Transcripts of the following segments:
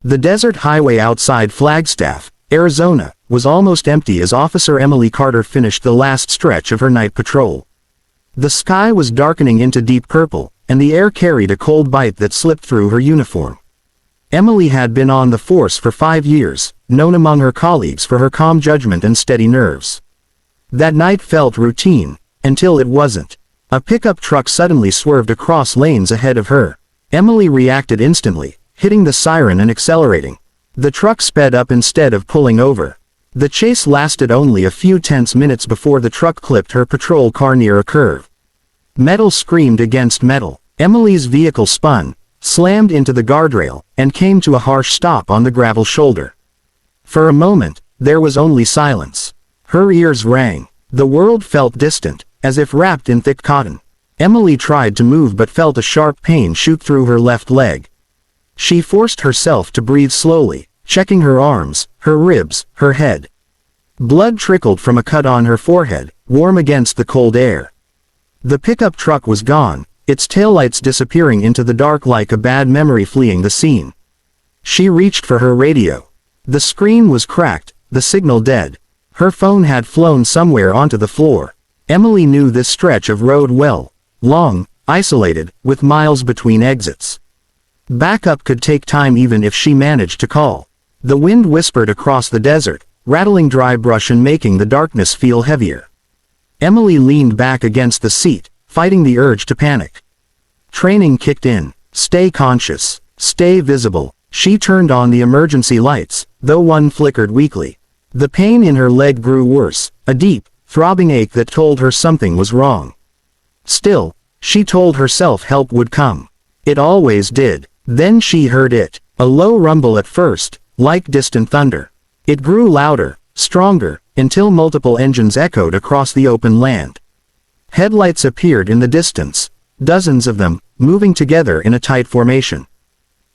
The desert highway outside Flagstaff, Arizona, was almost empty as Officer Emily Carter finished the last stretch of her night patrol. The sky was darkening into deep purple, and the air carried a cold bite that slipped through her uniform. Emily had been on the force for 5 years, known among her colleagues for her calm judgment and steady nerves. That night felt routine, until it wasn't. A pickup truck suddenly swerved across lanes ahead of her. Emily reacted instantly, hitting the siren and accelerating. The truck sped up instead of pulling over. The chase lasted only a few tense minutes before the truck clipped her patrol car near a curve. Metal screamed against metal. Emily's vehicle spun, slammed into the guardrail, and came to a harsh stop on the gravel shoulder. For a moment, there was only silence. Her ears rang. The world felt distant, as if wrapped in thick cotton. Emily tried to move but felt a sharp pain shoot through her left leg. She forced herself to breathe slowly, checking her arms, her ribs, her head. Blood trickled from a cut on her forehead, warm against the cold air. The pickup truck was gone, its taillights disappearing into the dark like a bad memory fleeing the scene. She reached for her radio. The screen was cracked, the signal dead. Her phone had flown somewhere onto the floor. Emily knew this stretch of road well. Long, isolated, with miles between exits. Backup could take time even if she managed to call. The wind whispered across the desert, rattling dry brush and making the darkness feel heavier. Emily leaned back against the seat, fighting the urge to panic. Training kicked in. Stay conscious. Stay visible. She turned on the emergency lights, though one flickered weakly. The pain in her leg grew worse, a deep, throbbing ache that told her something was wrong. Still, she told herself help would come. It always did. Then she heard it, a low rumble at first, like distant thunder. It grew louder, stronger, until multiple engines echoed across the open land. Headlights appeared in the distance, dozens of them, moving together in a tight formation.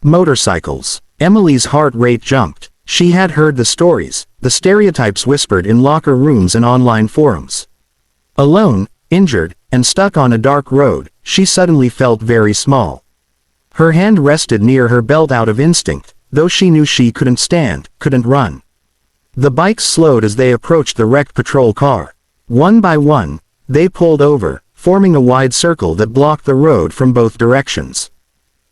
Motorcycles. Emily's heart rate jumped. She had heard the stories, the stereotypes whispered in locker rooms and online forums. Alone, injured, and stuck on a dark road, she suddenly felt very small. Her hand rested near her belt out of instinct, though she knew she couldn't stand, couldn't run. The bikes slowed as they approached the wrecked patrol car. One by one, they pulled over, forming a wide circle that blocked the road from both directions.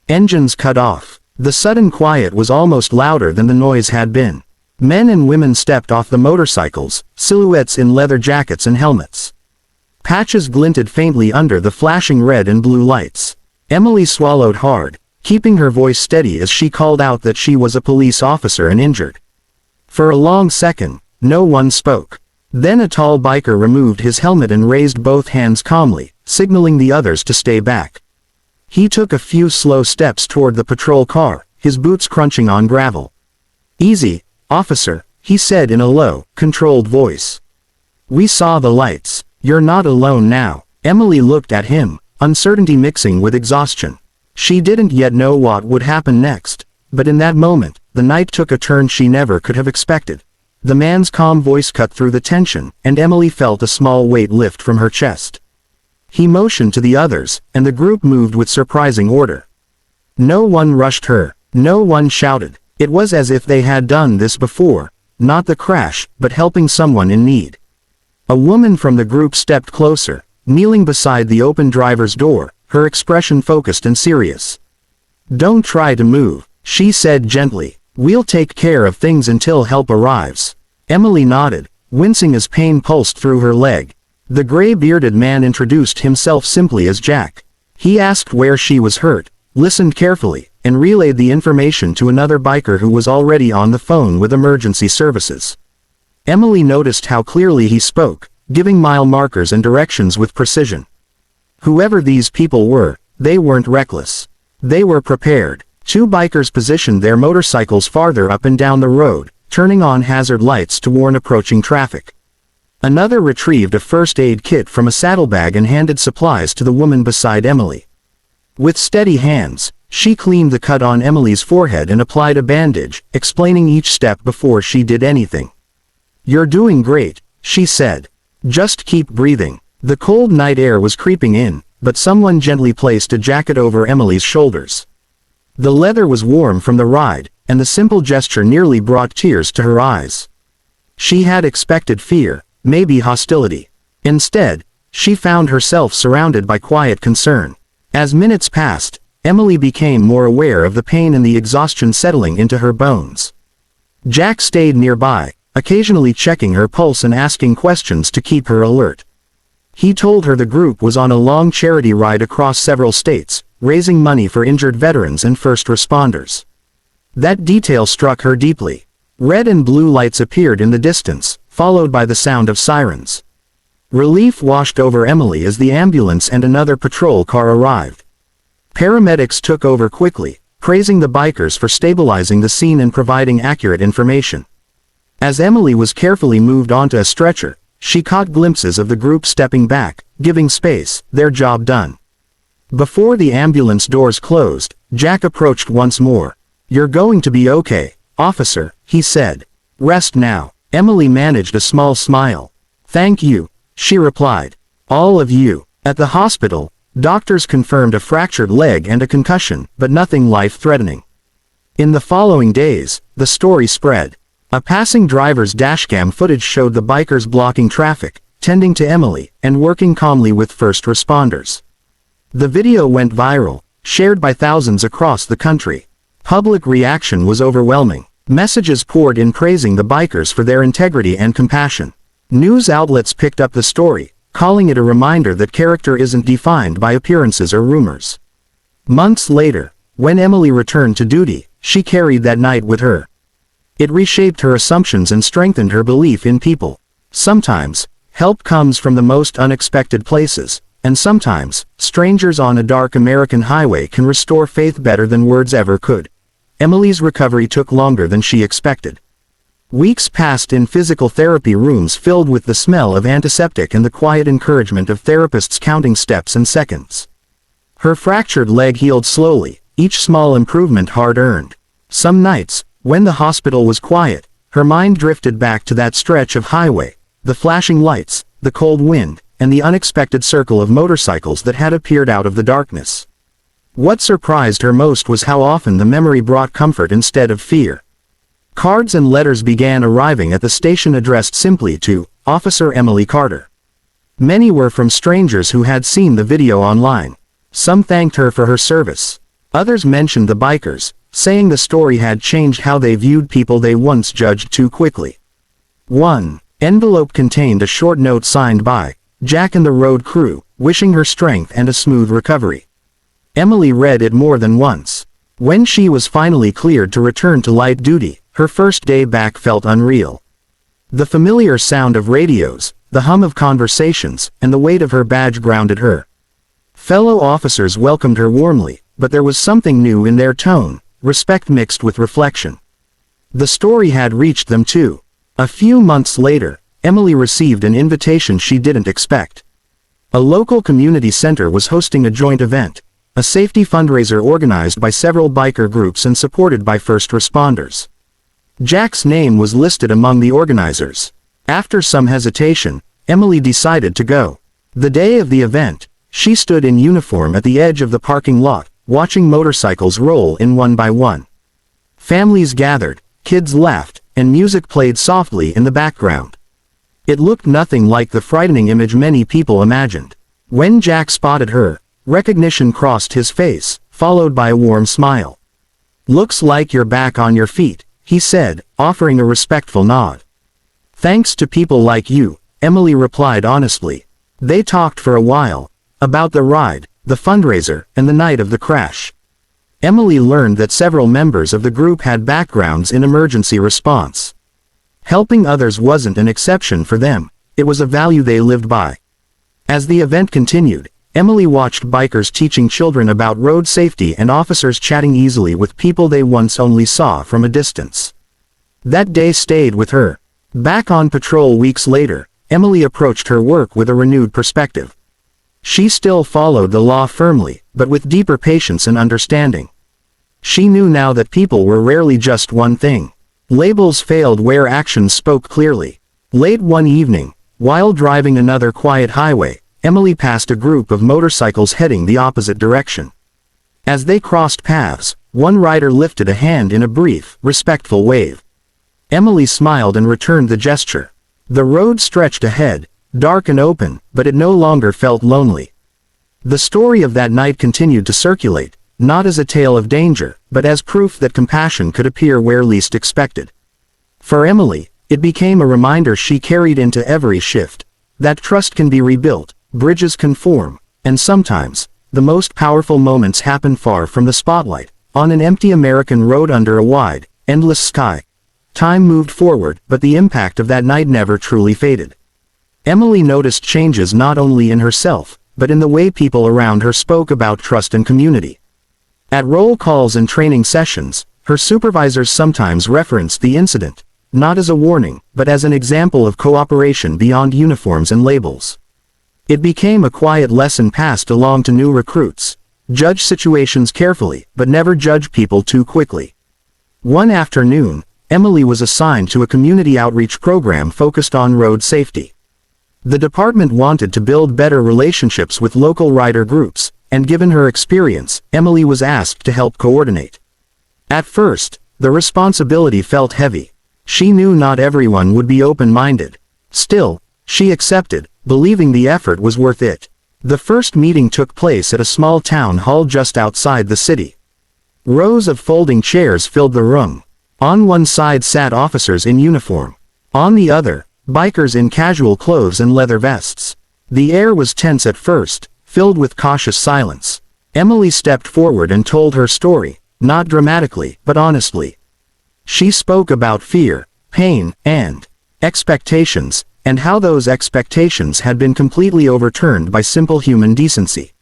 Engines cut off. The sudden quiet was almost louder than the noise had been. Men and women stepped off the motorcycles, silhouettes in leather jackets and helmets. Patches glinted faintly under the flashing red and blue lights. Emily swallowed hard, keeping her voice steady as she called out that she was a police officer and injured. For a long second, no one spoke. Then a tall biker removed his helmet and raised both hands calmly, signaling the others to stay back. He took a few slow steps toward the patrol car, his boots crunching on gravel. "Easy, officer," he said in a low, controlled voice. "We saw the lights. You're not alone now." Emily looked at him, uncertainty mixing with exhaustion. She didn't yet know what would happen next, but in that moment, the night took a turn she never could have expected. The man's calm voice cut through the tension, and Emily felt a small weight lift from her chest. He motioned to the others, and the group moved with surprising order. No one rushed her, no one shouted. It was as if they had done this before, not the crash, but helping someone in need. A woman from the group stepped closer, kneeling beside the open driver's door, her expression focused and serious. "Don't try to move," she said gently. "We'll take care of things until help arrives." Emily nodded, wincing as pain pulsed through her leg. The gray-bearded man introduced himself simply as Jack. He asked where she was hurt, listened carefully, and relayed the information to another biker who was already on the phone with emergency services. Emily noticed how clearly he spoke, giving mile markers and directions with precision. Whoever these people were, they weren't reckless. They were prepared. 2 bikers positioned their motorcycles farther up and down the road, turning on hazard lights to warn approaching traffic. Another retrieved a first aid kit from a saddlebag and handed supplies to the woman beside Emily. With steady hands, she cleaned the cut on Emily's forehead and applied a bandage, explaining each step before she did anything. "You're doing great," she said. "Just keep breathing." The cold night air was creeping in, but someone gently placed a jacket over Emily's shoulders. The leather was warm from the ride, and the simple gesture nearly brought tears to her eyes. She had expected fear, maybe hostility. Instead, she found herself surrounded by quiet concern. As minutes passed, Emily became more aware of the pain and the exhaustion settling into her bones. Jack stayed nearby, occasionally checking her pulse and asking questions to keep her alert. He told her the group was on a long charity ride across several states, raising money for injured veterans and first responders. That detail struck her deeply. Red and blue lights appeared in the distance, followed by the sound of sirens. Relief washed over Emily as the ambulance and another patrol car arrived. Paramedics took over quickly, praising the bikers for stabilizing the scene and providing accurate information. As Emily was carefully moved onto a stretcher, she caught glimpses of the group stepping back, giving space, their job done. Before the ambulance doors closed, Jack approached once more. "You're going to be okay, officer," he said. "Rest now." Emily managed a small smile. "Thank you," she replied. "All of you." At the hospital, doctors confirmed a fractured leg and a concussion, but nothing life-threatening. In the following days, the story spread. A passing driver's dashcam footage showed the bikers blocking traffic, tending to Emily, and working calmly with first responders. The video went viral, shared by thousands across the country. Public reaction was overwhelming. Messages poured in praising the bikers for their integrity and compassion. News outlets picked up the story, calling it a reminder that character isn't defined by appearances or rumors. Months later, when Emily returned to duty, she carried that night with her. It reshaped her assumptions and strengthened her belief in people. Sometimes, help comes from the most unexpected places, and sometimes, strangers on a dark American highway can restore faith better than words ever could. Emily's recovery took longer than she expected. Weeks passed in physical therapy rooms filled with the smell of antiseptic and the quiet encouragement of therapists counting steps and seconds. Her fractured leg healed slowly, each small improvement hard-earned. Some nights, when the hospital was quiet, her mind drifted back to that stretch of highway, the flashing lights, the cold wind, and the unexpected circle of motorcycles that had appeared out of the darkness. What surprised her most was how often the memory brought comfort instead of fear. Cards and letters began arriving at the station addressed simply to Officer Emily Carter. Many were from strangers who had seen the video online. Some thanked her for her service. Others mentioned the bikers, saying the story had changed how they viewed people they once judged too quickly. One envelope contained a short note signed by Jack and the road crew, wishing her strength and a smooth recovery. Emily read it more than once. When she was finally cleared to return to light duty, her first day back felt unreal. The familiar sound of radios, the hum of conversations, and the weight of her badge grounded her. Fellow officers welcomed her warmly, but there was something new in their tone, respect mixed with reflection. The story had reached them too. A few months later, Emily received an invitation she didn't expect. A local community center was hosting a joint event, a safety fundraiser organized by several biker groups and supported by first responders. Jack's name was listed among the organizers. After some hesitation, Emily decided to go. The day of the event, she stood in uniform at the edge of the parking lot, watching motorcycles roll in one by one. Families gathered, kids laughed, and music played softly in the background. It looked nothing like the frightening image many people imagined. When Jack spotted her, recognition crossed his face, followed by a warm smile. "Looks like you're back on your feet," he said, offering a respectful nod. "Thanks to people like you," Emily replied honestly. They talked for a while, about the ride, the fundraiser, and the night of the crash. Emily learned that several members of the group had backgrounds in emergency response. Helping others wasn't an exception for them, it was a value they lived by. As the event continued, Emily watched bikers teaching children about road safety and officers chatting easily with people they once only saw from a distance. That day stayed with her. Back on patrol weeks later, Emily approached her work with a renewed perspective. She still followed the law firmly, but with deeper patience and understanding. She knew now that people were rarely just one thing. Labels failed where actions spoke clearly. Late one evening, while driving another quiet highway, Emily passed a group of motorcycles heading the opposite direction. As they crossed paths, One rider lifted a hand in a brief, respectful wave. Emily smiled and returned the gesture. The road stretched ahead, dark and open, but it no longer felt lonely. The story of that night continued to circulate, not as a tale of danger, but as proof that compassion could appear where least expected. For Emily, it became a reminder she carried into every shift, that trust can be rebuilt, bridges can form, and sometimes, the most powerful moments happen far from the spotlight, on an empty American road under a wide, endless sky. Time moved forward, but the impact of that night never truly faded. Emily noticed changes not only in herself, but in the way people around her spoke about trust and community. At roll calls and training sessions, her supervisors sometimes referenced the incident, not as a warning, but as an example of cooperation beyond uniforms and labels. It became a quiet lesson passed along to new recruits. Judge situations carefully, but never judge people too quickly. One afternoon, Emily was assigned to a community outreach program focused on road safety. The department wanted to build better relationships with local rider groups, and given her experience, Emily was asked to help coordinate. At first, the responsibility felt heavy. She knew not everyone would be open-minded. Still, she accepted, believing the effort was worth it. The first meeting took place at a small town hall just outside the city. Rows of folding chairs filled the room. On one side sat officers in uniform. On the other, bikers in casual clothes and leather vests. The air was tense at first, filled with cautious silence. Emily stepped forward and told her story, not dramatically, but honestly. She spoke about fear, pain, and expectations, and how those expectations had been completely overturned by simple human decency.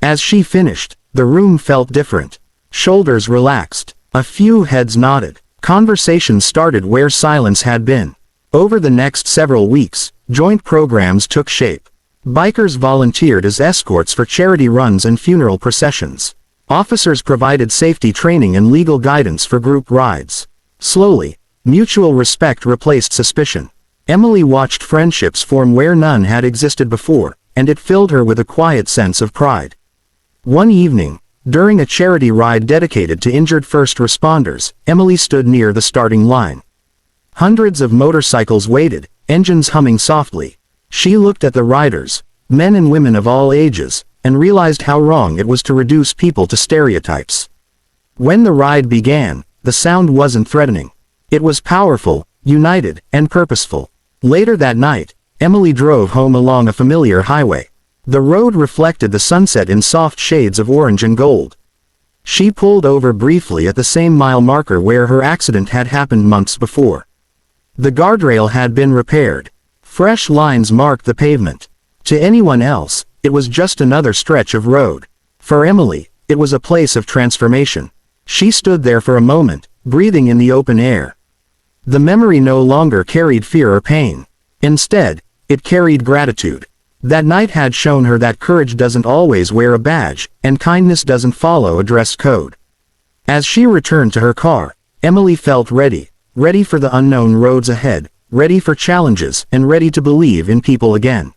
As she finished, the room felt different. Shoulders relaxed. A few heads nodded. Conversation started where silence had been. Over the next several weeks, joint programs took shape. Bikers volunteered as escorts for charity runs and funeral processions. Officers provided safety training and legal guidance for group rides. Slowly, mutual respect replaced suspicion. Emily watched friendships form where none had existed before, and it filled her with a quiet sense of pride. One evening, during a charity ride dedicated to injured first responders, Emily stood near the starting line. Hundreds of motorcycles waited, engines humming softly. She looked at the riders, men and women of all ages, and realized how wrong it was to reduce people to stereotypes. When the ride began, the sound wasn't threatening. It was powerful, united, and purposeful. Later that night, Emily drove home along a familiar highway. The road reflected the sunset in soft shades of orange and gold. She pulled over briefly at the same mile marker where her accident had happened months before. The guardrail had been repaired. Fresh lines marked the pavement. To anyone else, it was just another stretch of road. For Emily, it was a place of transformation. She stood there for a moment, breathing in the open air. The memory no longer carried fear or pain. Instead, it carried gratitude. That night had shown her that courage doesn't always wear a badge, and kindness doesn't follow a dress code. As she returned to her car, Emily felt ready for the unknown roads ahead, ready for challenges, and ready to believe in people again.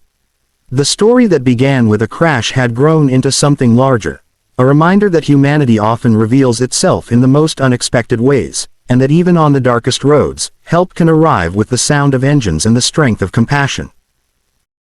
The story that began with a crash had grown into something larger, a reminder that humanity often reveals itself in the most unexpected ways, and that even on the darkest roads, help can arrive with the sound of engines and the strength of compassion.